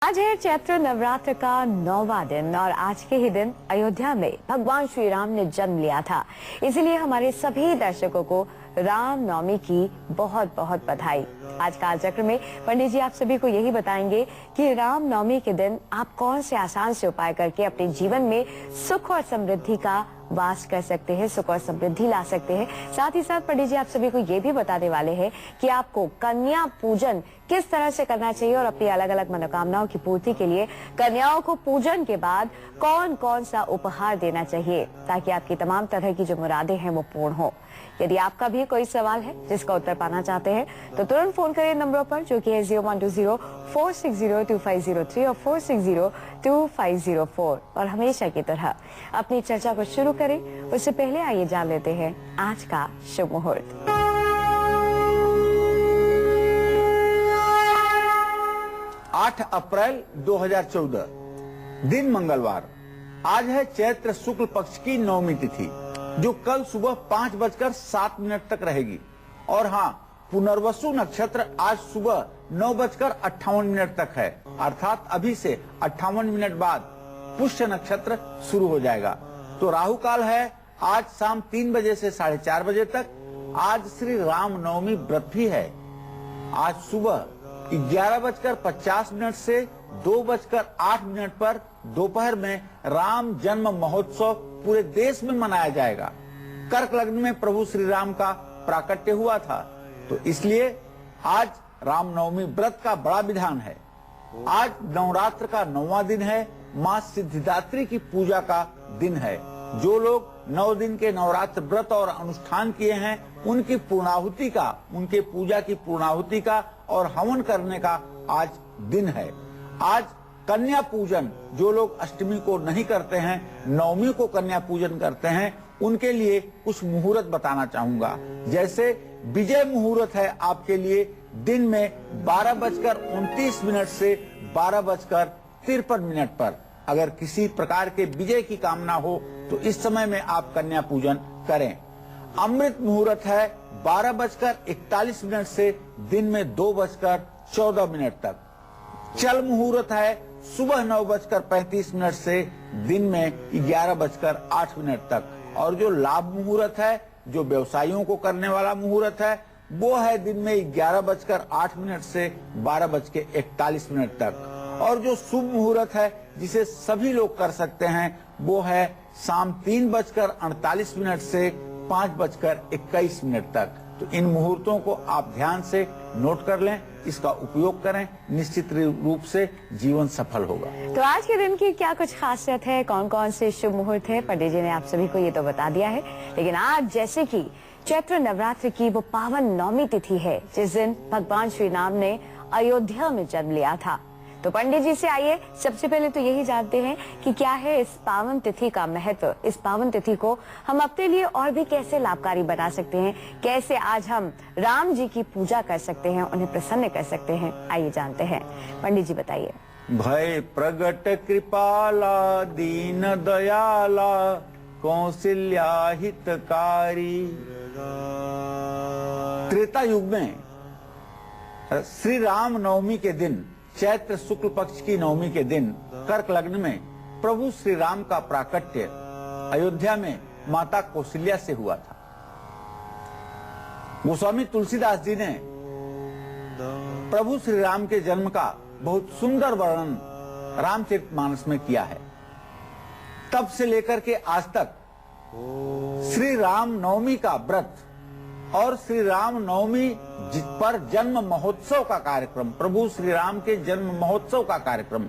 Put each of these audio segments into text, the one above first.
आज है चैत्र नवरात्र का 9वां दिन और आज के ही दिन अयोध्या में भगवान श्री राम ने जन्म लिया था। इसलिए हमारे सभी दर्शकों को राम नवमी की बहुत बहुत बधाई। आज कालचक्र में पंडित जी आप सभी को यही बताएंगे कि राम नवमी के दिन आप कौन से आसान से उपाय करके अपने जीवन में सुख और समृद्धि का वास कर सकते हैं, सुख और समृद्धि ला सकते हैं। साथ ही साथ पंडित जी आप सभी को ये भी बताने वाले हैं कि आपको कन्या पूजन किस तरह से करना चाहिए और अपनी अलग अलग मनोकामनाओं की पूर्ति के लिए कन्याओं को पूजन के बाद कौन कौन सा उपहार देना चाहिए ताकि आपकी तमाम तरह की जो मुरादें हैं वो पूर्ण हो। यदि आपका भी कोई सवाल है जिसका उत्तर पाना चाहते हैं तो तुरंत फोन करें नंबरों पर जो कि है 0120-460-2503 और 460-2504 और हमेशा की तरह अपनी चर्चा को शुरू करें उससे पहले आइए जान लेते हैं आज का शुभ मुहूर्त। 8 अप्रैल 2014 दिन मंगलवार। आज है चैत्र शुक्ल पक्ष की नवमी तिथि जो कल सुबह 5:07 तक रहेगी। और हाँ, पुनर्वसु नक्षत्र आज सुबह 9:58 तक है, अर्थात अभी से 58 मिनट बाद पुष्य नक्षत्र शुरू हो जाएगा। तो राहु काल है आज शाम 3 बजे से 4:30 बजे तक। आज श्री राम नवमी व्रत भी है। आज सुबह 11:50 से 2:08 पर दोपहर में राम जन्म महोत्सव पूरे देश में मनाया जाएगा। कर्क लग्न में प्रभु श्री राम का प्राकट्य हुआ था, तो इसलिए आज रामनवमी व्रत का बड़ा विधान है। आज नवरात्र का 9वां दिन है, मां सिद्धिदात्री की पूजा का दिन है। जो लोग 9 दिन के नवरात्र व्रत और अनुष्ठान किए हैं उनकी पूर्णाहुति का, उनके पूजा की पूर्णाहुति का और हवन करने का आज दिन है। आज कन्या पूजन, जो लोग अष्टमी को नहीं करते हैं, नवमी को कन्या पूजन करते हैं, उनके लिए कुछ मुहूर्त बताना चाहूंगा। जैसे विजय मुहूर्त है आपके लिए दिन में 12:29 से 12:53 पर। अगर किसी प्रकार के विजय की कामना हो तो इस समय में आप कन्या पूजन करें। अमृत मुहूर्त है 12:41 से दिन में 2:14 तक। चल मुहूर्त है सुबह 9:35 से दिन में 11:08 तक। और जो लाभ मुहूर्त है, जो व्यवसायियों को करने वाला मुहूर्त है, वो है दिन में 11:08 से 12:41 तक। और जो शुभ मुहूर्त है जिसे सभी लोग कर सकते हैं वो है शाम 3:48 से 5:21 तक। तो इन मुहूर्तों को आप ध्यान से नोट कर लें, इसका उपयोग करें, निश्चित रूप से जीवन सफल होगा। तो आज के दिन की क्या कुछ खासियत है, कौन कौन से शुभ मुहूर्त है, पंडित जी ने आप सभी को ये तो बता दिया है। लेकिन आज जैसे कि चैत्र नवरात्र की वो पावन नवमी तिथि है जिस दिन भगवान श्री राम ने अयोध्या में जन्म लिया था, तो पंडित जी से आइए सबसे पहले तो यही जानते हैं कि क्या है इस पावन तिथि का महत्व। इस पावन तिथि को हम अपने लिए और भी कैसे लाभकारी बना सकते हैं, कैसे आज हम राम जी की पूजा कर सकते हैं, उन्हें प्रसन्न कर सकते हैं, आइए जानते हैं। पंडित जी बताइए। भय प्रगट कृपाला दीन दयाला कौशल्या हितकारी। त्रेता युग में श्री राम नवमी के दिन, चैत्र शुक्ल पक्ष की नवमी के दिन कर्क लग्न में प्रभु श्री राम का प्राकट्य अयोध्या में माता कौशल्या से हुआ था। गोस्वामी तुलसीदास जी ने प्रभु श्री राम के जन्म का बहुत सुंदर वर्णन रामचरितमानस में किया है। तब से लेकर के आज तक श्री राम नवमी का व्रत और श्री राम नवमी पर जन्म महोत्सव का कार्यक्रम, प्रभु श्री राम के जन्म महोत्सव का कार्यक्रम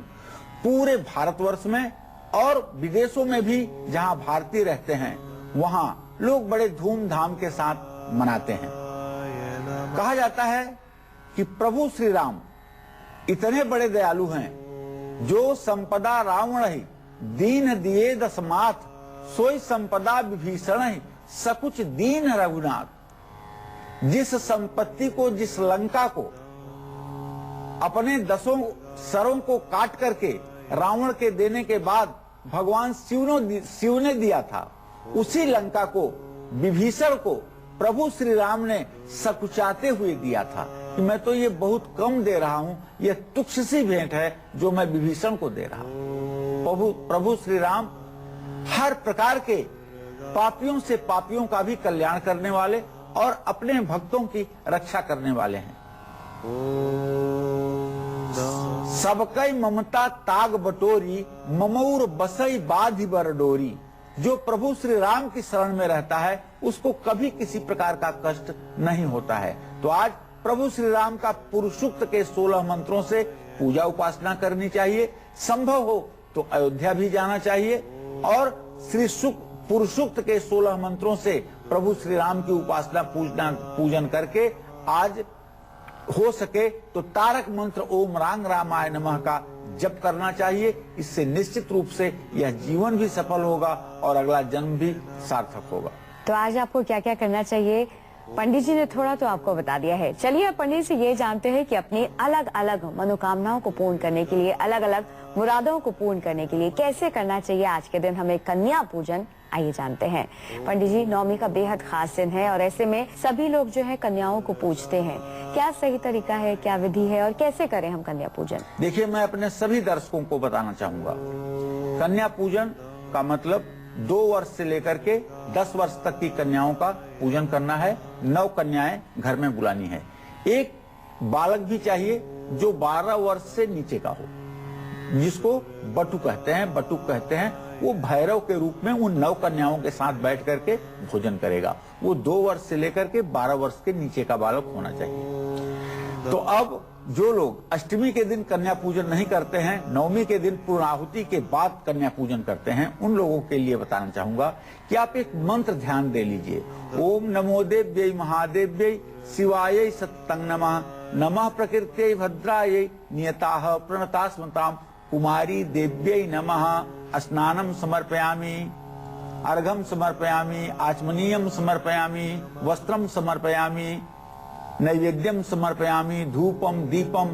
पूरे भारतवर्ष में और विदेशों में भी जहां भारतीय रहते हैं वहां लोग बड़े धूमधाम के साथ मनाते हैं। कहा जाता है कि प्रभु श्री राम इतने बड़े दयालु हैं, जो संपदा रावण ही दीन दिए दसमात, सोई संपदा विभीषण ही सकुच दीन रघुनाथ। जिस संपत्ति को, जिस लंका को अपने 10 सरों को काट करके रावण के देने के बाद भगवान शिव ने दिया था, उसी लंका को, विभीषण को प्रभु श्री राम ने सकुचाते हुए दिया था। कि मैं तो ये बहुत कम दे रहा हूँ, ये तुच्छ सी भेंट है जो मैं विभीषण को दे रहा हूँ। प्रभु श्री राम हर प्रकार के पापियों से पापियों का भी कल्याण करने वाले और अपने भक्तों की रक्षा करने वाले हैं। सबकई ममता ताग बटोरी, ममऊर बसई बाधि बर डोरी। जो प्रभु श्री राम की शरण में रहता है उसको कभी किसी प्रकार का कष्ट नहीं होता है। तो आज प्रभु श्री राम का पुरुषोक्त के 16 मंत्रों से पूजा उपासना करनी चाहिए। संभव हो तो अयोध्या भी जाना चाहिए और श्री पुरुषोक्त के 16 मंत्रों से प्रभु श्री राम की उपासना पूजन करके आज हो सके तो तारक मंत्र ओम रांग रामाय नमः का जप करना चाहिए। इससे निश्चित रूप से यह जीवन भी सफल होगा और अगला जन्म भी सार्थक होगा। तो आज आपको क्या क्या करना चाहिए पंडित जी ने थोड़ा तो आपको बता दिया है। चलिए अब पंडित से ये जानते हैं कि अपनी अलग अलग मनोकामनाओं को पूर्ण करने के लिए, अलग अलग मुरादों को पूर्ण करने के लिए कैसे करना चाहिए आज के दिन हमें कन्या पूजन। आइए जानते हैं। पंडित जी, नवमी का बेहद खास दिन है और ऐसे में सभी लोग जो है कन्याओं को पूजते हैं। क्या सही तरीका है, क्या विधि है और कैसे करें हम कन्या पूजन? देखिए, मैं अपने सभी दर्शकों को बताना चाहूंगा, कन्या पूजन का मतलब 2 वर्ष से लेकर के 10 वर्ष तक की कन्याओं का पूजन करना है। 9 कन्याएं घर में बुलानी है। एक बालक भी चाहिए जो 12 वर्ष से नीचे का हो, जिसको बटुक कहते हैं। वो भैरव के रूप में उन 9 कन्याओं के साथ बैठ करके भोजन करेगा। वो 2 वर्ष से लेकर के 12 वर्ष के नीचे का बालक होना चाहिए। तो अब जो लोग अष्टमी के दिन कन्या पूजन नहीं करते हैं, नवमी के दिन पूर्णाहुति के बाद कन्या पूजन करते हैं, उन लोगों के लिए बताना चाहूंगा कि आप एक मंत्र ध्यान दे लीजिए। ओम नमो देव्यै महादेव्यै शिवायै सत्तं नमः, नमः प्रकृत्यै भद्रायै नियताः प्रणतास्मताम् कुमारी देव्यै नमः। स्नानं समर्पयामि, अर्घं समर्पयामि, आचमनीयं समर्पयामि, वस्त्रं समर्पयामि, नैवेद्यम समर्पयामि, धूपम दीपम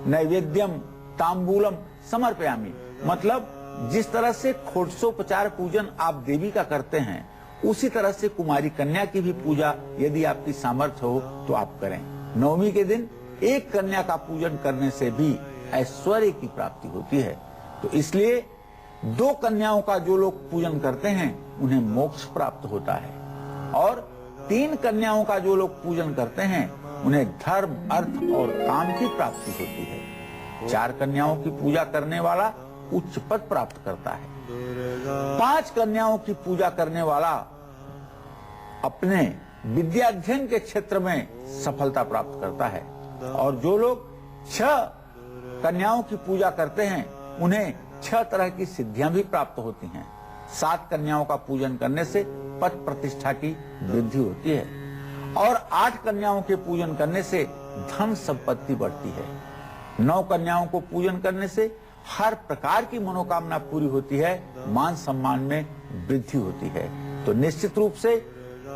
नैवेद्यम तांबूलम समर्पयामि। मतलब जिस तरह से षोडशोपचार पूजन आप देवी का करते हैं, उसी तरह से कुमारी कन्या की भी पूजा यदि आपकी सामर्थ्य हो तो आप करें। नवमी के दिन एक कन्या का पूजन करने से भी ऐश्वर्य की प्राप्ति होती है। तो इसलिए 2 कन्याओं का जो लोग पूजन करते हैं उन्हें मोक्ष प्राप्त होता है, और 3 कन्याओं का जो लोग पूजन करते हैं उन्हें धर्म, अर्थ और काम की प्राप्ति होती है। 4 कन्याओं की पूजा करने वाला उच्च पद प्राप्त करता है। 5 कन्याओं की पूजा करने वाला अपने विद्याध्ययन के क्षेत्र में सफलता प्राप्त करता है, और जो लोग 6 कन्याओं की पूजा करते हैं उन्हें 6 तरह की सिद्धियां भी प्राप्त होती हैं। 7 कन्याओं का पूजन करने से पद प्रतिष्ठा की वृद्धि होती है, और 8 कन्याओं के पूजन करने से धन संपत्ति बढ़ती है। 9 कन्याओं को पूजन करने से हर प्रकार की मनोकामना पूरी होती है, मान सम्मान में वृद्धि होती है। तो निश्चित रूप से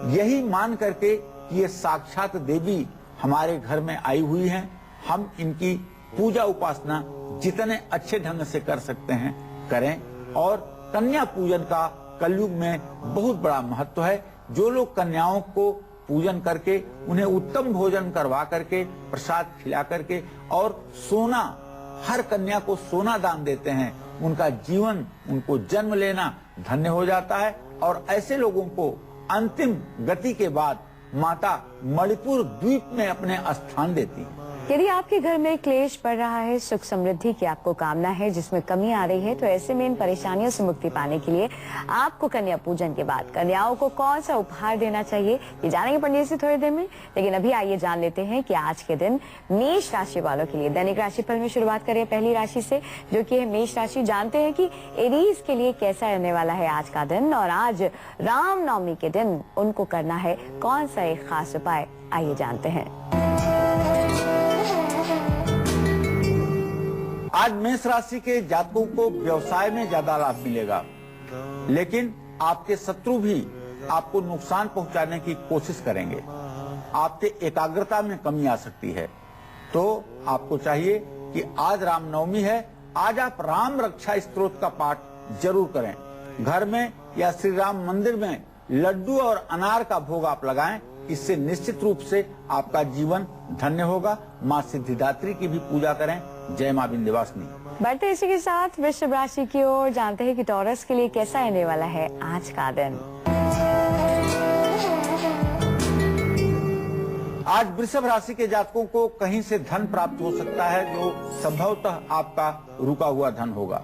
यही मान करके कि ये साक्षात देवी हमारे घर में आई हुई हैं, हम इनकी पूजा उपासना जितने अच्छे ढंग से कर सकते हैं करें। और कन्या पूजन का कलयुग में बहुत बड़ा महत्व है। जो लोग कन्याओं को पूजन करके उन्हें उत्तम भोजन करवा करके, प्रसाद खिला करके और सोना, हर कन्या को सोना दान देते हैं, उनका जीवन, उनको जन्म लेना धन्य हो जाता है। और ऐसे लोगों को अंतिम गति के बाद माता मणिपुर द्वीप में अपने स्थान देती है। यदि आपके घर में क्लेश पड़ रहा है, सुख समृद्धि की आपको कामना है, जिसमें कमी आ रही है, तो ऐसे में इन परेशानियों से मुक्ति पाने के लिए आपको कन्या पूजन के बाद कन्याओं को कौन सा उपहार देना चाहिए, ये जानेंगे पंडित जी थोड़ी देर में। लेकिन अभी आइए जान लेते हैं कि आज के दिन मेष राशि वालों के लिए दैनिक राशिफल में शुरुआत करें पहली राशि से, जो कि है मेष राशि। जानते हैं कि एरीज के लिए कैसा रहने वाला है आज का दिन, और आज रामनवमी के दिन उनको करना है कौन सा एक खास उपाय, आइए जानते हैं। आज मेष राशि के जातकों को व्यवसाय में ज्यादा लाभ मिलेगा, लेकिन आपके शत्रु भी आपको नुकसान पहुंचाने की कोशिश करेंगे। आपके एकाग्रता में कमी आ सकती है। तो आपको चाहिए कि आज रामनवमी है, आज आप राम रक्षा स्तोत्र का पाठ जरूर करें। घर में या श्री राम मंदिर में लड्डू और अनार का भोग आप लगाएं। इससे निश्चित रूप से आपका जीवन धन्य होगा। माँ सिद्धिदात्री की भी पूजा करें। जय माँ विंध्यवासिनी। बढ़ते इसी के साथ वृषभ राशि की ओर जानते हैं कि टॉरस के लिए कैसा रहने वाला है आज का दिन। आज वृषभ राशि के जातकों को कहीं से धन प्राप्त हो सकता है, जो संभवतः आपका रुका हुआ धन होगा।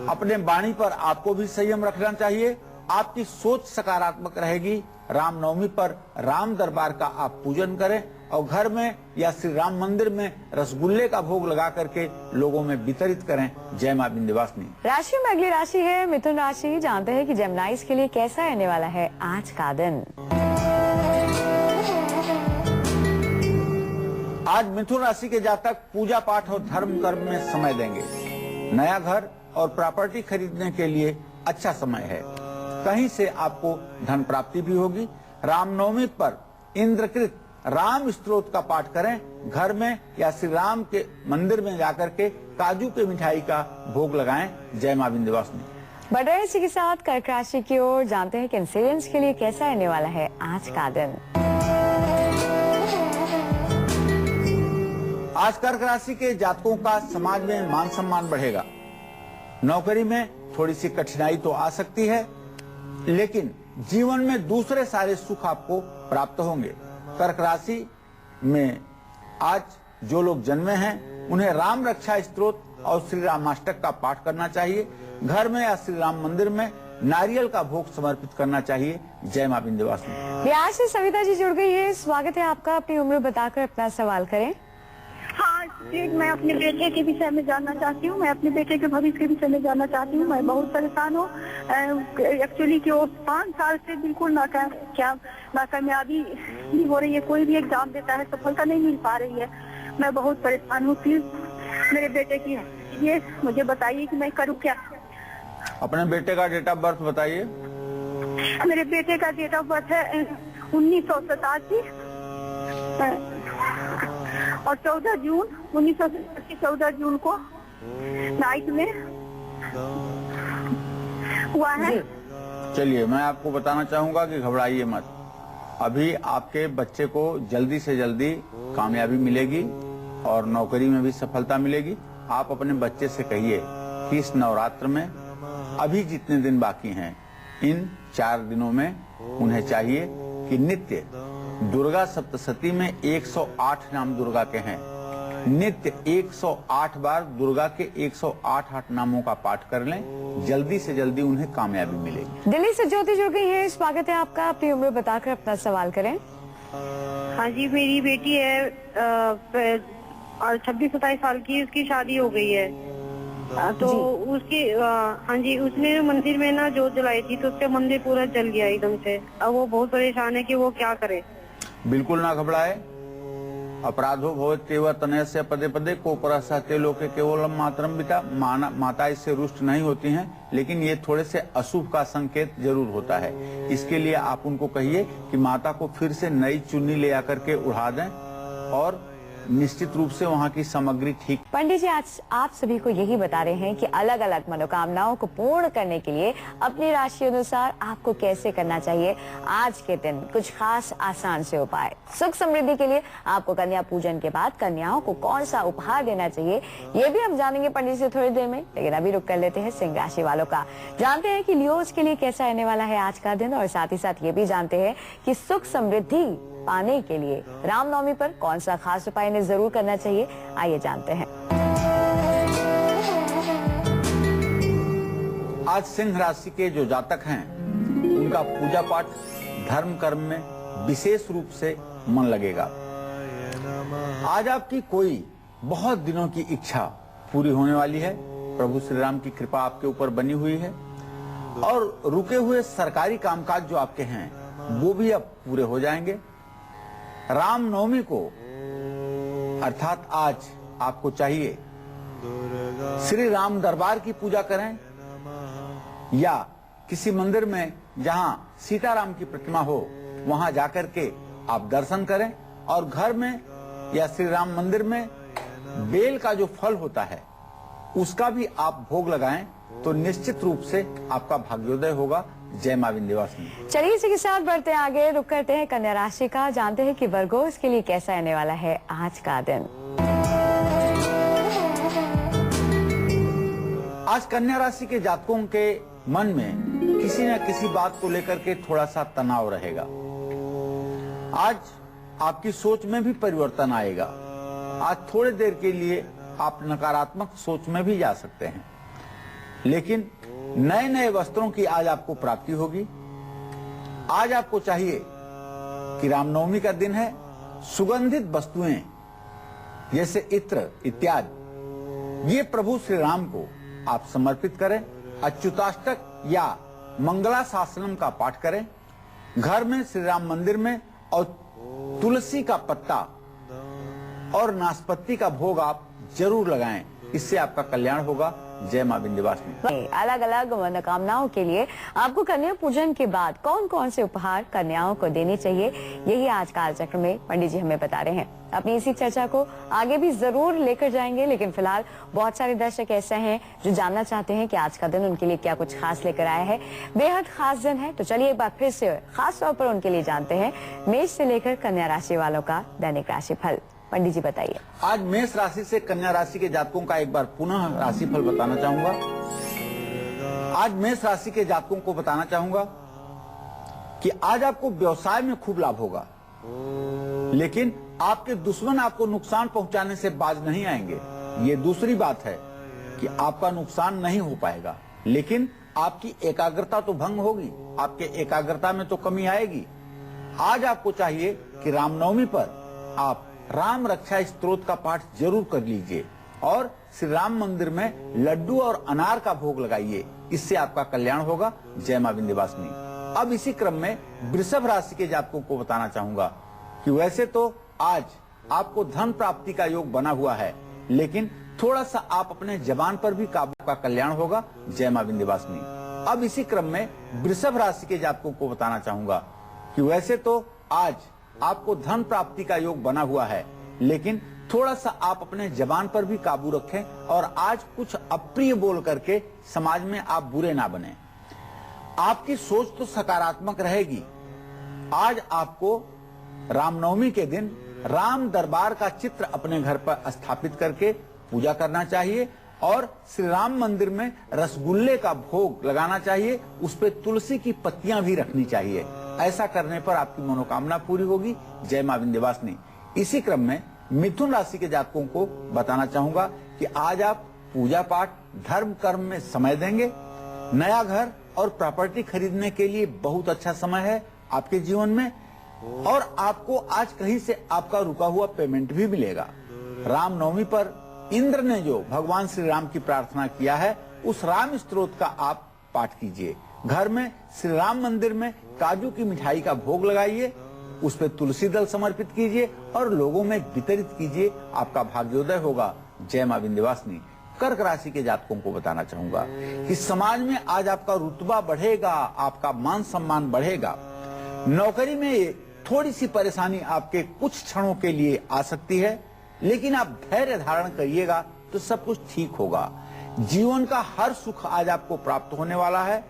अपने वाणी पर आपको भी संयम रखना चाहिए। आपकी सोच सकारात्मक रहेगी। रामनवमी पर राम दरबार का आप पूजन करें और घर में या श्री राम मंदिर में रसगुल्ले का भोग लगा करके लोगों में वितरित करें। जय माँ विंध्यवासिनी। राशि में अगली राशि है मिथुन राशि। जानते हैं कि जेमिनाइज के लिए कैसा रहने वाला है आज का दिन। आज मिथुन राशि के जातक पूजा पाठ और धर्म कर्म में समय देंगे। नया घर और प्रॉपर्टी खरीदने के लिए अच्छा समय है। कहीं से आपको धन प्राप्ति भी होगी। रामनवमी पर इंद्रकृत राम स्तोत्र का पाठ करें। घर में या श्री राम के मंदिर में जाकर के काजू के मिठाई का भोग लगाएं। जय माँ विंध्यवासिनी। बढ़ रहे इसी के साथ कर्क राशि की ओर जानते हैं कि इंश्योरेंस के लिए कैसा रहने वाला है आज का दिन। आज कर्क राशि के जातकों का समाज में मान सम्मान बढ़ेगा। नौकरी में थोड़ी सी कठिनाई तो आ सकती है, लेकिन जीवन में दूसरे सारे सुख आपको प्राप्त होंगे। कर्क राशि में आज जो लोग जन्मे हैं उन्हें राम रक्षा स्तोत्र और श्री रामाष्टक का पाठ करना चाहिए। घर में या श्री राम मंदिर में नारियल का भोग समर्पित करना चाहिए। जय माँ विंध्यवासिनी। बिहार से सविता जी जुड़ गई है। स्वागत है आपका। अपनी उम्र बताकर अपना सवाल करें। हाँ जी, मैं अपने बेटे के विषय में जानना चाहती हूँ। मैं अपने बेटे के भविष्य के विषय में जानना चाहती हूँ। मैं बहुत परेशान हूँ एक्चुअली कि वो 5 साल से बिल्कुल नाकामयाबी नहीं हो रही है। कोई भी एग्जाम देता है सफलता नहीं मिल पा रही है। मैं बहुत परेशान हूँ। प्लीज मेरे बेटे की ये मुझे बताइए कि मैं करूँ क्या। अपने बेटे का डेट ऑफ बर्थ बताइए। मेरे बेटे का डेट ऑफ बर्थ है 1987 और 14 जून 1987 14 जून को नाइट में हुआ है। चलिए, मैं आपको बताना चाहूंगा कि घबराइए मत। अभी आपके बच्चे को जल्दी से जल्दी कामयाबी मिलेगी और नौकरी में भी सफलता मिलेगी। आप अपने बच्चे से कहिए कि इस नवरात्र में अभी जितने दिन बाकी हैं, इन 4 दिनों में उन्हें चाहिए कि नित्य दुर्गा सप्तशती में 108 नाम दुर्गा के हैं। नित्य 108 बार दुर्गा के 108 नामों का पाठ कर लें। जल्दी से जल्दी उन्हें कामयाबी मिलेगी। दिल्ली से ज्योति जुड़ गई है। स्वागत है आपका। अपनी उम्र बताकर अपना सवाल करें। हाँ जी, मेरी बेटी है 26-27 साल की। उसकी शादी हो गई है। तो उसकी हाँ जी, उसने मंदिर में ना जोत जलाई थी तो उससे मंदिर पूरा जल गया एकदम से। अब वो बहुत परेशान है कि वो क्या करे। बिल्कुल ना घबराए। अपराधो भवत्येव तनयस्य पदे पदे कोपरा सहते लोके केवलम मातरम पिता। माता इससे रुष्ट नहीं होती हैं, लेकिन ये थोड़े से अशुभ का संकेत जरूर होता है। इसके लिए आप उनको कहिए कि माता को फिर से नई चुन्नी ले आकर के उड़ा दें और निश्चित रूप से वहाँ की सामग्री ठीक। पंडित जी, आज आप सभी को यही बता रहे हैं कि अलग अलग मनोकामनाओं को पूर्ण करने के लिए अपनी राशि अनुसार आपको कैसे करना चाहिए। आज के दिन कुछ खास आसान से उपाय। सुख समृद्धि के लिए आपको कन्या पूजन के बाद कन्याओं को कौन सा उपहार देना चाहिए, ये भी हम जानेंगे पंडित जी थोड़ी देर में। लेकिन अभी रुक कर लेते हैं सिंह राशि वालों का। जानते हैं कि लियोज के लिए कैसा रहने वाला है आज का दिन, और साथ ही साथ ये भी जानते हैं कि सुख समृद्धि पाने के लिए रामनवमी पर कौन सा खास उपाय इन्हें जरूर करना चाहिए। आइए जानते हैं। आज सिंह राशि के जो जातक हैं उनका पूजा पाठ धर्म कर्म में विशेष रूप से मन लगेगा। आज आपकी कोई बहुत दिनों की इच्छा पूरी होने वाली है। प्रभु श्री राम की कृपा आपके ऊपर बनी हुई है और रुके हुए सरकारी कामकाज जो आपके हैं वो भी अब पूरे हो जाएंगे। रामनवमी को अर्थात आज आपको चाहिए श्री राम दरबार की पूजा करें या किसी मंदिर में जहां सीताराम की प्रतिमा हो वहां जाकर के आप दर्शन करें और घर में या श्री राम मंदिर में बेल का जो फल होता है उसका भी आप भोग लगाएं तो निश्चित रूप से आपका भाग्योदय होगा। जय मां विंध्यवासिनी। चलिए इसी के साथ बढ़ते हैं आगे, रुक करते हैं कन्या राशि का, जानते हैं कि वर्गोस के लिए कैसा रहने वाला है आज का दिन। आज कन्या राशि के जातकों के मन में किसी न किसी बात को लेकर के थोड़ा सा तनाव रहेगा। आज आपकी सोच में भी परिवर्तन आएगा। आज थोड़ी देर के लिए आप नकारात्मक सोच में भी जा सकते हैं, लेकिन नए नए वस्त्रों की आज आपको प्राप्ति होगी। आज आपको चाहिए कि रामनवमी का दिन है, सुगंधित वस्तुएं जैसे इत्र इत्यादि ये प्रभु श्री राम को आप समर्पित करें। अच्युताष्टक या मंगलाशासनम का पाठ करें। घर में श्री राम मंदिर में और तुलसी का पत्ता और नाशपत्ती का भोग आप जरूर लगाएं, इससे आपका कल्याण होगा। जय मां विंध्यवासिनी। अलग अलग मनोकामनाओं के लिए आपको कन्या पूजन के बाद कौन कौन से उपहार कन्याओं को देने चाहिए, यही आज कालचक्र में पंडित जी हमें बता रहे हैं। अपनी इसी चर्चा को आगे भी जरूर लेकर जाएंगे, लेकिन फिलहाल बहुत सारे दर्शक ऐसे हैं जो जानना चाहते हैं कि आज का दिन उनके लिए क्या कुछ खास लेकर आया है। बेहद खास दिन है, तो चलिए एक बार फिर से खास तौर पर उनके लिए जानते हैं मेष से लेकर कन्या राशि वालों का दैनिक राशिफल। पंडित जी बताइए। आज मेष राशि से कन्या राशि के जातकों का एक बार पुनः राशिफल बताना चाहूंगा। आज मेष राशि के जातकों को बताना चाहूंगा कि आज आपको व्यवसाय में खूब लाभ होगा, लेकिन आपके दुश्मन आपको नुकसान पहुंचाने से बाज नहीं आएंगे। ये दूसरी बात है कि आपका नुकसान नहीं हो पाएगा, लेकिन आपकी एकाग्रता तो भंग होगी, आपके एकाग्रता में तो कमी आएगी। आज आपको चाहिए कि रामनवमी पर आप राम रक्षा स्तोत्र का पाठ जरूर कर लीजिए और श्री राम मंदिर में लड्डू और अनार का भोग लगाइए, इससे आपका कल्याण होगा। जय मां विंध्यवासिनी। अब इसी क्रम में वृषभ राशि के जातकों को बताना चाहूंगा कि वैसे तो आज आपको धन प्राप्ति का योग बना हुआ है, लेकिन थोड़ा सा आप अपने जबान पर भी काबू, का कल्याण होगा। जय मां विंध्यवासिनी। अब इसी क्रम में वृषभ राशि के जातकों को बताना चाहूंगा कि वैसे तो आज आपको धन प्राप्ति का योग बना हुआ है, लेकिन थोड़ा सा आप अपने जबान पर भी काबू रखें और आज कुछ अप्रिय बोल करके समाज में आप बुरे ना बने। आपकी सोच तो सकारात्मक रहेगी। आज आपको रामनवमी के दिन राम दरबार का चित्र अपने घर पर स्थापित करके पूजा करना चाहिए और श्री राम मंदिर में रसगुल्ले का भोग लगाना चाहिए, उस पे तुलसी की पत्तियां भी रखनी चाहिए। ऐसा करने पर आपकी मनोकामना पूरी होगी। जय मां विंध्यवासिनी। इसी क्रम में मिथुन राशि के जातकों को बताना चाहूंगा कि आज आप पूजा पाठ धर्म कर्म में समय देंगे। नया घर और प्रॉपर्टी खरीदने के लिए बहुत अच्छा समय है आपके जीवन में, और आपको आज कहीं से आपका रुका हुआ पेमेंट भी मिलेगा। रामनवमी पर इंद्र ने जो भगवान श्री राम की प्रार्थना किया है, उस राम स्तोत्र का आप पाठ कीजिए। घर में श्री राम मंदिर में काजू की मिठाई का भोग लगाइए, उस पर तुलसी दल समर्पित कीजिए और लोगों में वितरित कीजिए, आपका भाग्योदय होगा। जय मां विंध्यवासिनी। कर्क राशि के जातकों को बताना चाहूंगा कि समाज में आज आपका रुतबा बढ़ेगा, आपका मान सम्मान बढ़ेगा। नौकरी में थोड़ी सी परेशानी आपके कुछ क्षणों के लिए आ सकती है, लेकिन आप धैर्य धारण करिएगा तो सब कुछ ठीक होगा। जीवन का हर सुख आज आपको प्राप्त होने वाला है।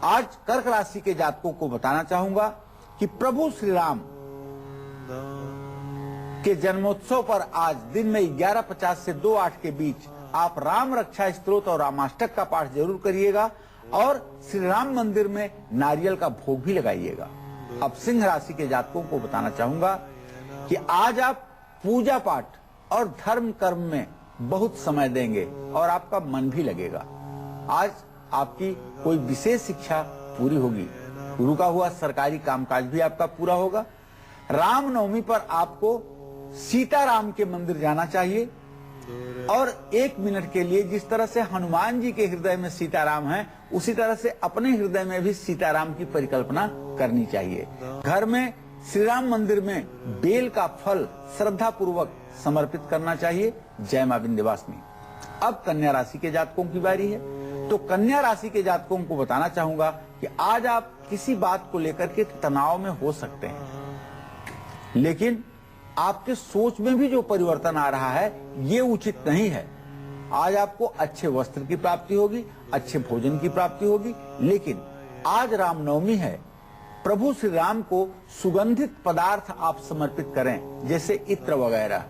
आज कर्क राशि के जातकों को बताना चाहूंगा कि प्रभु श्री राम के जन्मोत्सव पर आज दिन में 11:50 से 2:08 के बीच आप राम रक्षा स्तोत्र और रामाष्टक का पाठ जरूर करिएगा और श्री राम मंदिर में नारियल का भोग भी लगाइएगा। अब सिंह राशि के जातकों को बताना चाहूंगा कि आज आप पूजा पाठ और धर्म कर्म में बहुत समय देंगे और आपका मन भी लगेगा। आज आपकी कोई विशेष शिक्षा पूरी होगी, रुका हुआ सरकारी कामकाज भी आपका पूरा होगा। रामनवमी पर आपको सीताराम के मंदिर जाना चाहिए और 1 मिनट के लिए जिस तरह से हनुमान जी के हृदय में सीताराम है, उसी तरह से अपने हृदय में भी सीताराम की परिकल्पना करनी चाहिए। घर में श्री राम मंदिर में बेल का फल श्रद्धा पूर्वक समर्पित करना चाहिए। जय मां विंध्यवासिनी। अब कन्या राशि के जातकों की बारी है, तो कन्या राशि के जातकों को बताना चाहूंगा कि आज आप किसी बात को लेकर के तनाव में हो सकते हैं, लेकिन आपके सोच में भी जो परिवर्तन आ रहा है ये उचित नहीं है। आज आपको अच्छे वस्त्र की प्राप्ति होगी, अच्छे भोजन की प्राप्ति होगी, लेकिन आज रामनवमी है, प्रभु श्री राम को सुगंधित पदार्थ आप समर्पित करें, जैसे इत्र वगैरह।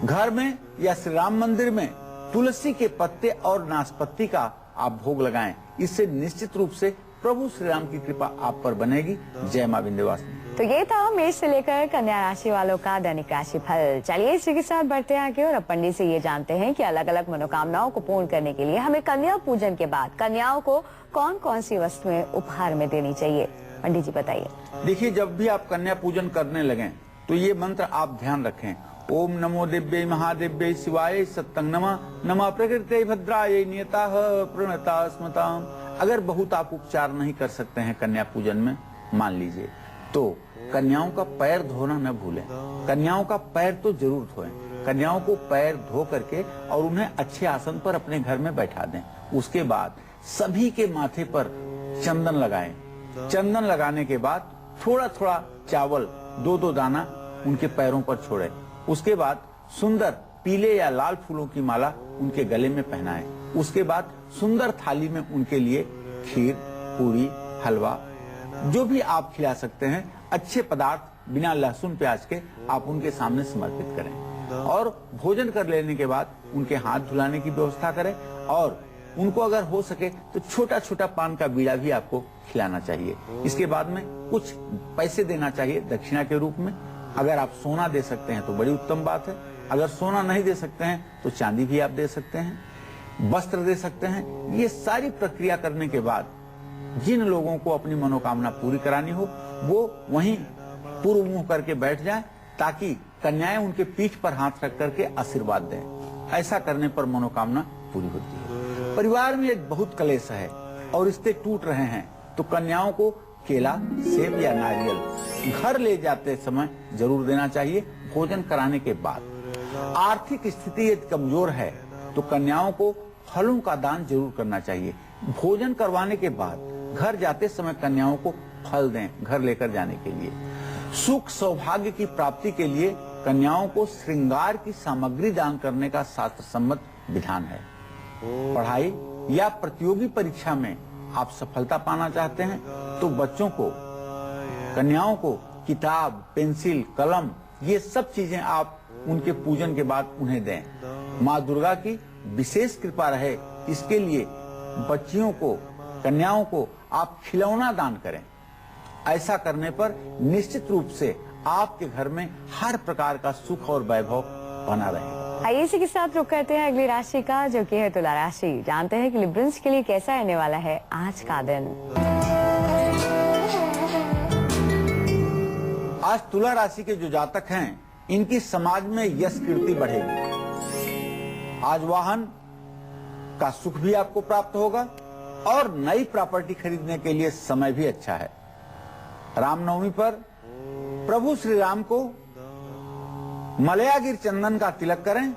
घर में या श्री राम मंदिर में तुलसी के पत्ते और नाशपत्ती का आप भोग लगाएं। इससे निश्चित रूप से प्रभु श्री राम की कृपा आप पर बनेगी। जय मां विंध्यवासिनी। तो ये था मेष से लेकर कन्या राशि वालों का दैनिक राशि फल। चलिए इसी के साथ बढ़ते आगे और अब पंडित से ये जानते हैं कि अलग अलग मनोकामनाओं को पूर्ण करने के लिए हमें कन्या पूजन के बाद कन्याओं को कौन कौन सी वस्तुएं उपहार में देनी चाहिए। पंडित जी बताइए। देखिए, जब भी आप कन्या पूजन करने लगें तो ये मंत्र आप ध्यान रखें। ओम नमो दिव्यै महादिव्यै शिवाय सत्तं नमः, नमः प्रकृते भद्रायै नियताः प्रणता स्मताम्। अगर बहुत आप उपचार नहीं कर सकते हैं कन्या पूजन में, मान लीजिए, तो कन्याओं का पैर धोना न भूलें। कन्याओं का पैर तो जरूर धोएं। कन्याओं को पैर धो करके और उन्हें अच्छे आसन पर अपने घर में बैठा दें। उसके बाद सभी के माथे पर चंदन लगाएं। चंदन लगाने के बाद थोड़ा थोड़ा चावल 2-2 दाना उनके पैरों पर छोड़ें। उसके बाद सुंदर पीले या लाल फूलों की माला उनके गले में पहनाएं। उसके बाद सुंदर थाली में उनके लिए खीर, पूरी, हलवा, जो भी आप खिला सकते हैं, अच्छे पदार्थ बिना लहसुन प्याज के आप उनके सामने समर्पित करें। और भोजन कर लेने के बाद उनके हाथ धुलाने की व्यवस्था करें और उनको अगर हो सके तो छोटा छोटा पान का बीड़ा भी आपको खिलाना चाहिए। इसके बाद में कुछ पैसे देना चाहिए दक्षिणा के रूप में। अगर आप सोना दे सकते हैं तो बड़ी उत्तम बात है। अगर सोना नहीं दे सकते हैं तो चांदी भी आप दे सकते हैं, वस्त्र दे सकते हैं। ये सारी प्रक्रिया करने के बाद जिन लोगों को अपनी मनोकामना पूरी करानी हो वो वहीं पूर्व मुंह करके बैठ जाएं, ताकि कन्याएं उनके पीठ पर हाथ रख करके आशीर्वाद दें। ऐसा करने पर मनोकामना पूरी होती है। परिवार में एक बहुत कलेश है और रिश्ते टूट रहे हैं, तो कन्याओं को केला, सेब या नारियल घर ले जाते समय जरूर देना चाहिए भोजन कराने के बाद। आर्थिक स्थिति यदि कमजोर है तो कन्याओं को फलों का दान जरूर करना चाहिए। भोजन करवाने के बाद घर जाते समय कन्याओं को फल दें घर लेकर जाने के लिए। सुख सौभाग्य की प्राप्ति के लिए कन्याओं को श्रृंगार की सामग्री दान करने का शास्त्र सम्मत विधान है। पढ़ाई या प्रतियोगी परीक्षा में आप सफलता पाना चाहते हैं तो बच्चों को, कन्याओं को किताब, पेंसिल, कलम, ये सब चीजें आप उनके पूजन के बाद उन्हें दें। माँ दुर्गा की विशेष कृपा रहे, इसके लिए बच्चियों को, कन्याओं को आप खिलौना दान करें। ऐसा करने पर निश्चित रूप से आपके घर में हर प्रकार का सुख और वैभव बना रहे। आइए इसी के साथ रुक करते हैं अगली राशि का, जो कि है तुला राशि। जानते हैं कि लिब्रंस के लिए कैसा रहने वाला है आज का दिन। आज तुला राशि के जो जातक हैं, इनकी समाज में यश कीर्ति बढ़ेगी। आज वाहन का सुख भी आपको प्राप्त होगा और नई प्रॉपर्टी खरीदने के लिए समय भी अच्छा है। रामनवमी पर प्रभु श्री राम को मलयागिर चंदन का तिलक करें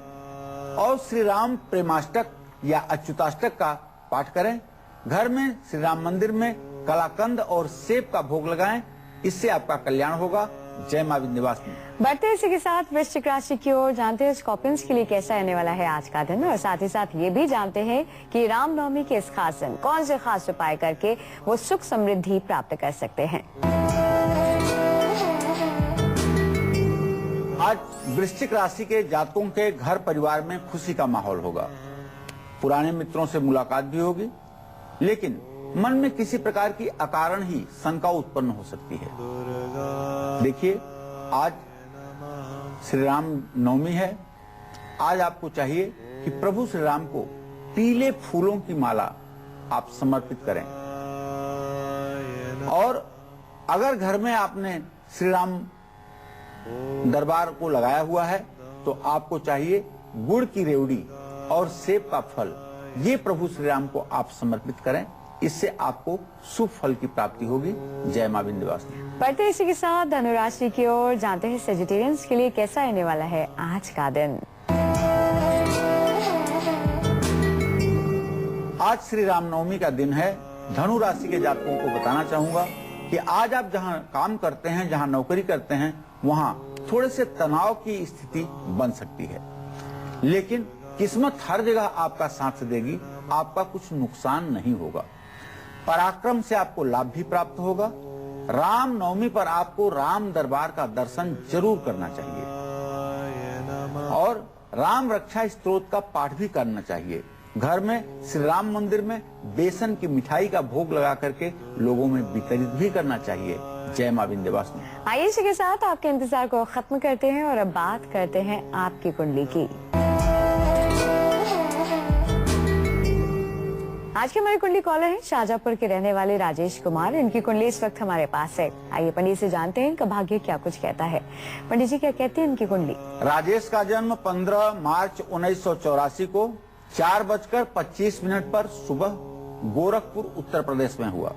और श्री राम प्रेमाष्टक या अच्युताष्टक का पाठ करें। घर में श्री राम मंदिर में कलाकंद और सेब का भोग लगाएं, इससे आपका कल्याण होगा। जय मां विंध्यवासिनी। बढ़ते इसी के साथ वृश्चिक राशि की ओर। जानते हैं स्कॉर्पियंस के लिए कैसा रहने वाला है आज का दिन, और साथ ही साथ ये भी जानते हैं कि रामनवमी के इस खास दिन कौन से खास उपाय करके वो सुख समृद्धि प्राप्त कर सकते हैं। आज वृश्चिक राशि के जातकों के घर परिवार में खुशी का माहौल होगा। पुराने मित्रों से मुलाकात भी होगी, लेकिन मन में किसी प्रकार की अकारण ही शंका उत्पन्न हो सकती है। देखिए, आज श्री राम नवमी है। आज आपको चाहिए कि प्रभु श्री राम को पीले फूलों की माला आप समर्पित करें। और अगर घर में आपने श्री राम दरबार को लगाया हुआ है तो आपको चाहिए गुड़ की रेवड़ी और सेब का फल, ये प्रभु श्री राम को आप समर्पित करें। इससे आपको शुभ फल की प्राप्ति होगी। जय मां विंध्यवासिनी। बढ़ते इसी के साथ धनुराशि की ओर। जानते हैं सेजिटेरियंस के लिए कैसा रहने वाला है आज का दिन। आज श्री रामनवमी का दिन है। धनु राशि के जातकों को बताना चाहूंगा कि आज आप जहां काम करते हैं, जहां नौकरी करते हैं, वहां थोड़े से तनाव की स्थिति बन सकती है, लेकिन किस्मत हर जगह आपका साथ देगी। आपका कुछ नुकसान नहीं होगा। पराक्रम से आपको लाभ भी प्राप्त होगा। राम नवमी पर आपको राम दरबार का दर्शन जरूर करना चाहिए और राम रक्षा स्तोत्र का पाठ भी करना चाहिए। घर में श्री राम मंदिर में बेसन की मिठाई का भोग लगा करके लोगों में वितरित भी करना चाहिए। जय मां विंध्यवासिनी। आइए इसी के साथ आपके इंतजार को खत्म करते हैं और अब बात करते हैं आपकी कुंडली की। आज के हमारे कुंडली कॉलर हैं शाहजहांपुर के रहने वाले राजेश कुमार। इनकी कुंडली इस वक्त हमारे पास है। आइए पंडित से जानते हैं इनका भाग्य क्या कुछ कहता है। पंडित जी क्या कहते हैं इनकी कुंडली? राजेश का जन्म 15 मार्च 1984 को 4:25 पर सुबह गोरखपुर उत्तर प्रदेश में हुआ।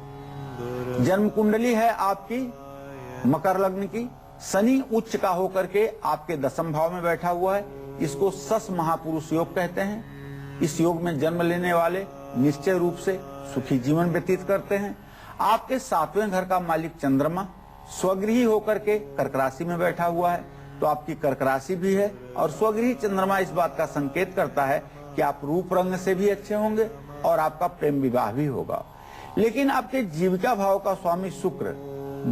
जन्म कुंडली है आपकी मकर लग्न की। शनि उच्च का होकर के आपके 10वें भाव में बैठा हुआ है। इसको सस महापुरुष योग कहते हैं। इस योग में जन्म लेने वाले निश्चय रूप से सुखी जीवन व्यतीत करते हैं। आपके 7वें घर का मालिक चंद्रमा स्वगृही होकर के कर्क राशि में बैठा हुआ है, तो आपकी कर्क राशि भी है और स्वगृही चंद्रमा इस बात का संकेत करता है कि आप रूप रंग से भी अच्छे होंगे और आपका प्रेम विवाह भी होगा। लेकिन आपके जीविका भाव का स्वामी शुक्र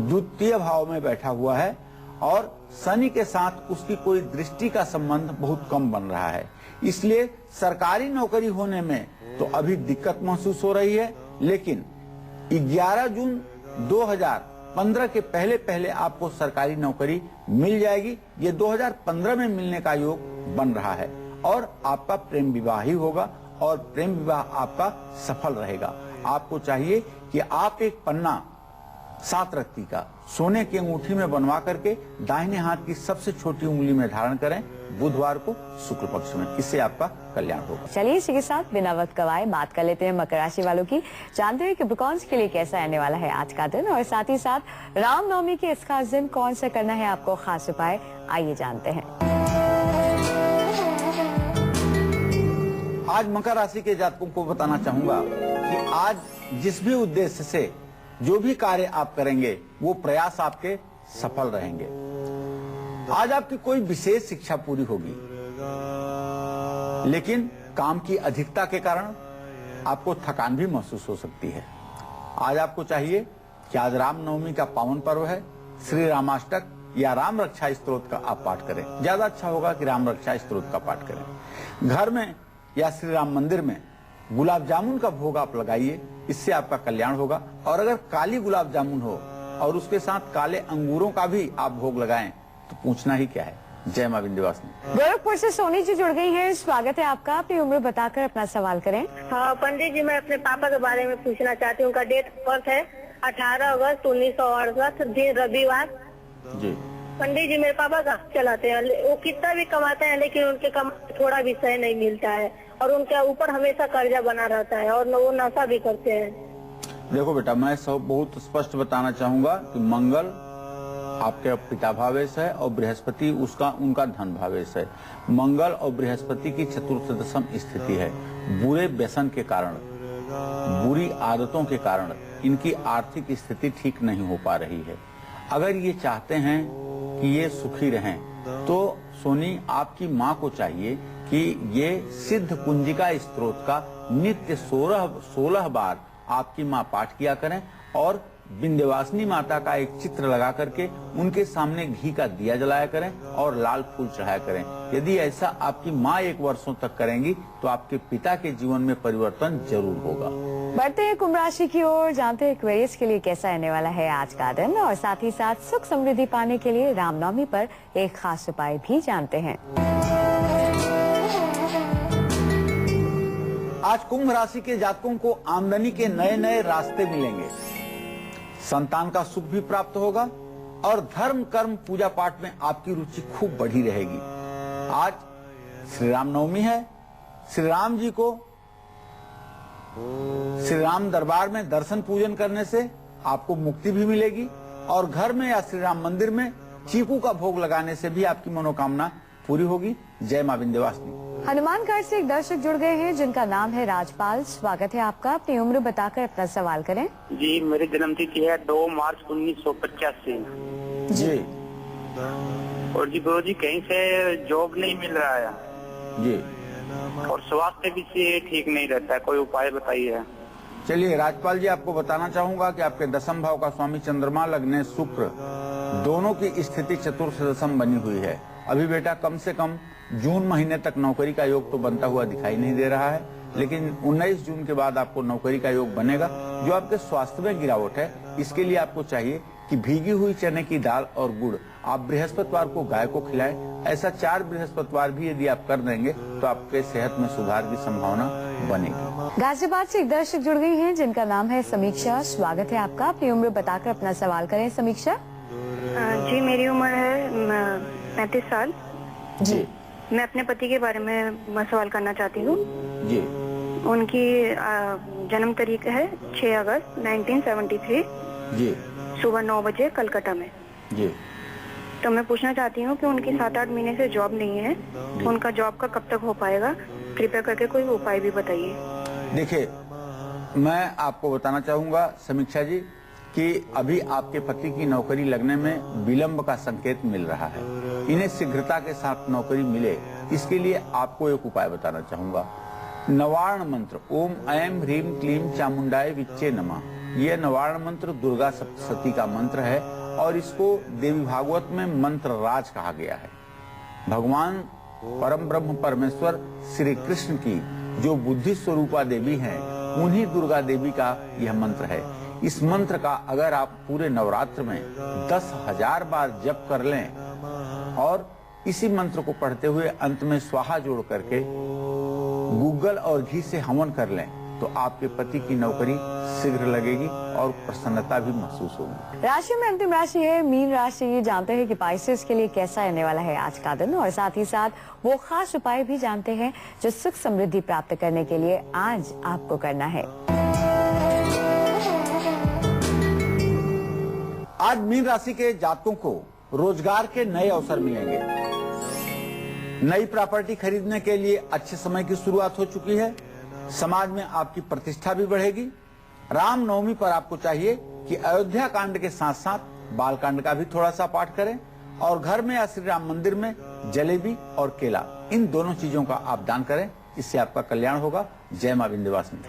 द्वितीय भाव में बैठा हुआ है और शनि के साथ उसकी कोई दृष्टि का संबंध बहुत कम बन रहा है। इसलिए सरकारी नौकरी होने में तो अभी दिक्कत महसूस हो रही है, लेकिन 11 जून 2015 के पहले पहले आपको सरकारी नौकरी मिल जाएगी। ये 2015 में मिलने का योग बन रहा है और आपका प्रेम विवाह ही होगा और प्रेम विवाह आपका सफल रहेगा। आपको चाहिए कि आप एक पन्ना 7 रत्ती का सोने की अंगूठी में बनवा करके दाहिने हाथ की सबसे छोटी उंगली में धारण करें बुधवार को शुक्ल पक्ष में। इससे आपका कल्याण होगा। चलिए इसी के साथ बिना वक्त गवाए बात कर लेते हैं मकर राशि वालों की। जानते हैं कि कैप्रिकॉर्न्स के लिए कैसा आने वाला है आज का दिन और साथ ही साथ रामनवमी के इस खास दिन कौन सा करना है आपको खास उपाय, आइए जानते हैं। आज मकर राशि के जातकों को बताना चाहूंगा कि आज जिस भी उद्देश्य से जो भी कार्य आप करेंगे वो प्रयास आपके सफल रहेंगे। आज आपकी कोई विशेष शिक्षा पूरी होगी, लेकिन काम की अधिकता के कारण आपको थकान भी महसूस हो सकती है। आज आपको चाहिए कि आज रामनवमी का पावन पर्व है, श्री रामाष्टक या राम रक्षा स्तोत्र का आप पाठ करें। ज्यादा अच्छा होगा कि राम रक्षा स्तोत्र का पाठ करें। घर में या श्री राम मंदिर में गुलाब जामुन का भोग आप लगाइए, इससे आपका कल्याण होगा। और अगर काली गुलाब जामुन हो और उसके साथ काले अंगूरों का भी आप भोग लगाएं तो पूछना ही क्या है। जय मां विंध्यवासिनी। गोरखपुर से सोनी जी जुड़ गई हैं। स्वागत है आपका। अपनी उम्र बताकर अपना सवाल करें। हाँ पंडित जी, मैं अपने पापा के बारे में पूछना चाहती हूँ। उनका डेट ऑफ बर्थ है 18 अगस्त 1968, दिन रविवार। जी पंडित जी, मेरे पापा गाड़ी चलाते हैं। वो कितना भी कमाते हैं लेकिन उनके कमाई थोड़ा भी सही नहीं मिलता है और उनके ऊपर हमेशा कर्जा बना रहता है और वो नशा भी करते हैं। देखो बेटा, मैं सब बहुत स्पष्ट बताना चाहूंगा कि मंगल आपके पिता भावेश है और बृहस्पति उनका धन भावेश है। मंगल और बृहस्पति की चतुर्थ दशम स्थिति है। बुरे व्यसन के कारण, बुरी आदतों के कारण इनकी आर्थिक स्थिति ठीक नहीं हो पा रही है। अगर ये चाहते हैं कि ये सुखी रहें तो सोनी आपकी माँ को चाहिए कि ये सिद्ध कुंजिका स्तोत्र का नित्य 16 बार आपकी माँ पाठ किया करें और विंध्यवासिनी माता का एक चित्र लगा करके उनके सामने घी का दिया जलाया करें और लाल फूल चढ़ाया करें। यदि ऐसा आपकी माँ 1 वर्षों तक करेंगी तो आपके पिता के जीवन में परिवर्तन जरूर होगा। बढ़ते हैं कुंभ राशि की ओर। जानते हैं एक्वेरियस के लिए कैसा आने वाला है आज का दिन और साथ ही साथ सुख समृद्धि पाने के लिए रामनवमी पर एक खास उपाय भी जानते हैं। आज कुंभ राशि के जातकों को आमदनी के नए नए रास्ते मिलेंगे। संतान का सुख भी प्राप्त होगा और धर्म कर्म पूजा पाठ में आपकी रुचि खूब बढ़ी रहेगी। आज श्री रामनवमी है। श्री राम जी को श्री राम दरबार में दर्शन पूजन करने से आपको मुक्ति भी मिलेगी और घर में या श्री राम मंदिर में चीकू का भोग लगाने से भी आपकी मनोकामना पूरी होगी। जय मां विंध्यवासिनी। हनुमानगढ़ से एक दर्शक जुड़ गए हैं जिनका नाम है राजपाल। स्वागत है आपका। अपनी उम्र बताकर अपना सवाल करें। जी, मेरी जन्म तिथि है 2 मार्च 1985। जी और जी गुरु जी, कहीं से जॉब नहीं मिल रहा है जी और स्वास्थ्य भी से ठीक नहीं रहता है, कोई उपाय बताइए। चलिए राजपाल जी, आपको बताना चाहूंगा कि आपके दशम भाव का स्वामी चंद्रमा, लग्न शुक्र, दोनों की स्थिति चतुर्थ दशम बनी हुई है। अभी बेटा कम से कम जून महीने तक नौकरी का योग तो बनता हुआ दिखाई नहीं दे रहा है, लेकिन 19 जून के बाद आपको नौकरी का योग बनेगा। जो आपके स्वास्थ्य में गिरावट है, इसके लिए आपको चाहिए कि भीगी हुई चने की दाल और गुड़ आप बृहस्पतिवार को गाय को खिलाएं। ऐसा 4 बृहस्पतिवार भी यदि आप कर देंगे तो आपके सेहत में सुधार की संभावना बनेगी। गाजियाबाद से एक दर्शक जुड़ गई हैं जिनका नाम है समीक्षा। स्वागत है आपका। अपनी उम्र बताकर अपना सवाल करें समीक्षा। जी, मेरी उम्र है 35 साल। जी मैं अपने पति के बारे में सवाल करना चाहती हूँ। जी। उनकी जन्म तारीख है 6 अगस्त 1973, जी सुबह 9 बजे, कलकत्ता में। जी। तो मैं पूछना चाहती हूँ कि उनकी 7-8 महीने से जॉब नहीं है, उनका जॉब का कब तक हो पाएगा? कृपया करके कोई उपाय भी बताइए। देखिए, मैं आपको बताना चाहूंगा समीक्षा जी कि अभी आपके पति की नौकरी लगने में विलंब का संकेत मिल रहा है। इन्हें शीघ्रता के साथ नौकरी मिले, इसके लिए आपको एक उपाय बताना चाहूंगा। नवार्ण मंत्र ओम ऐं ह्रीं क्लीं चामुंडाय विच्चे नमः, यह नवार्ण मंत्र दुर्गा सप्तशती का मंत्र है और इसको देवी भागवत में मंत्र राज कहा गया है। भगवान परम ब्रह्म परमेश्वर श्री कृष्ण की जो बुद्धि स्वरूपा देवी हैं, उन्हीं दुर्गा देवी का यह मंत्र है। इस मंत्र का अगर आप पूरे नवरात्र में 10,000 बार जप कर लें और इसी मंत्र को पढ़ते हुए अंत में स्वाहा जोड़ करके गूगल और घी से हवन कर लें तो आपके पति की नौकरी शीघ्र लगेगी और प्रसन्नता भी महसूस होगी। राशि में अंतिम राशि है मीन राशि। ये जानते हैं कि पाइसेस के लिए कैसा रहने वाला है आज का दिन, और साथ ही साथ वो खास उपाय भी जानते हैं जो सुख समृद्धि प्राप्त करने के लिए आज आपको करना है। आज मीन राशि के जातकों को रोजगार के नए अवसर मिलेंगे। नई प्रॉपर्टी खरीदने के लिए अच्छे समय की शुरुआत हो चुकी है। समाज में आपकी प्रतिष्ठा भी बढ़ेगी। रामनवमी पर आपको चाहिए कि अयोध्या कांड के साथ साथ बाल कांड का भी थोड़ा सा पाठ करें और घर में या श्री राम मंदिर में जलेबी और केला, इन दोनों चीजों का आप दान करें। इससे आपका कल्याण होगा। जय मां विंध्यवासिनी।